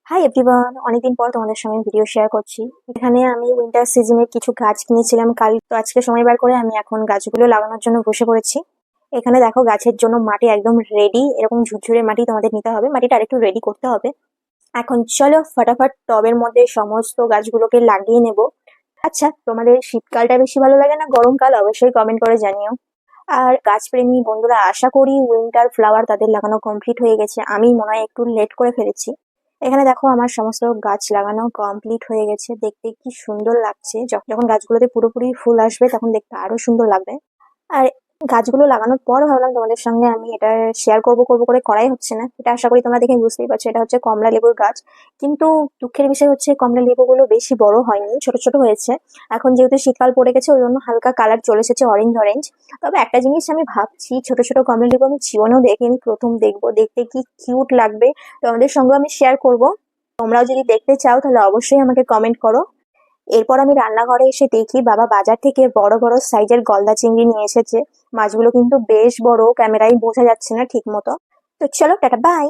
Hi everyone, অনেকদিন পর তোমাদের সঙ্গে ভিডিও শেয়ার করছি। এখানে আমি উইন্টার সিজনের কিছু গাছ কিনেছিলাম কাল, তো আজকে সময় বার করে আমি এখন গাছগুলো লাগানোর জন্য বসে পড়েছি। এখানে দেখো গাছের জন্য মাটি একদম রেডি, এরকম ঝুরঝুরে মাটি তোমাদের নিতে হবে, মাটিটা আরেকটু রেডি করতে হবে। এখন চলো ফটাফট টবের মধ্যে সমস্ত গাছগুলোকে লাগিয়ে নেব। আচ্ছা, তোমাদের শীতকালটা বেশি ভালো লাগে না গরমকাল? অবশ্যই কমেন্ট করে জানিও। আর গাছপ্রেমী বন্ধুরা, আশা করি উইন্টার ফ্লাওয়ার তাদের লাগানো কমপ্লিট হয়ে গেছে, আমি মনে হয় একটু লেট করে ফেলেছি। এখানে দেখো আমার সমস্ত গাছ লাগানো কমপ্লিট হয়ে গেছে, দেখতে কি সুন্দর লাগছে। যখন গাছগুলোতে পুরোপুরি ফুল আসবে তখন দেখতে আরো সুন্দর লাগবে। আর গাছগুলো লাগানোর পর ভাবলাম তোমাদের সঙ্গে আমি এটা শেয়ার করব করে করাই হচ্ছে না। এটা আশা করি তোমরা দেখে বুঝতেই পারছো, এটা হচ্ছে কমলা লেবুর গাছ। কিন্তু দুঃখের বিষয় হচ্ছে কমলা লেবুগুলো বেশি বড় হয়নি, ছোট ছোট হয়েছে। এখন যেহেতু শীতকাল পড়ে গেছে ওই জন্য হালকা কালার চলে এসেছে, অরেঞ্জ অরেঞ্জ। তবে একটা জিনিস আমি ভাবছি, ছোট ছোট কমলা লেবু আমি জীবনেও দেখিনি, প্রথম দেখবো, দেখতে কি কিউট লাগবে। তোমাদের সঙ্গে আমি শেয়ার করব, তোমরাও যদি দেখতে চাও তাহলে অবশ্যই আমাকে কমেন্ট করো। এরপর আমি রান্নাঘরে এসে দেখি বাবা বাজার থেকে বড় বড় সাইজের গলদা চিংড়ি নিয়ে এসেছে। মাছগুলো কিন্তু বেশ বড়, ক্যামেরায় বোঝা যাচ্ছে না ঠিক মতো। তো চলো টাটা বাই।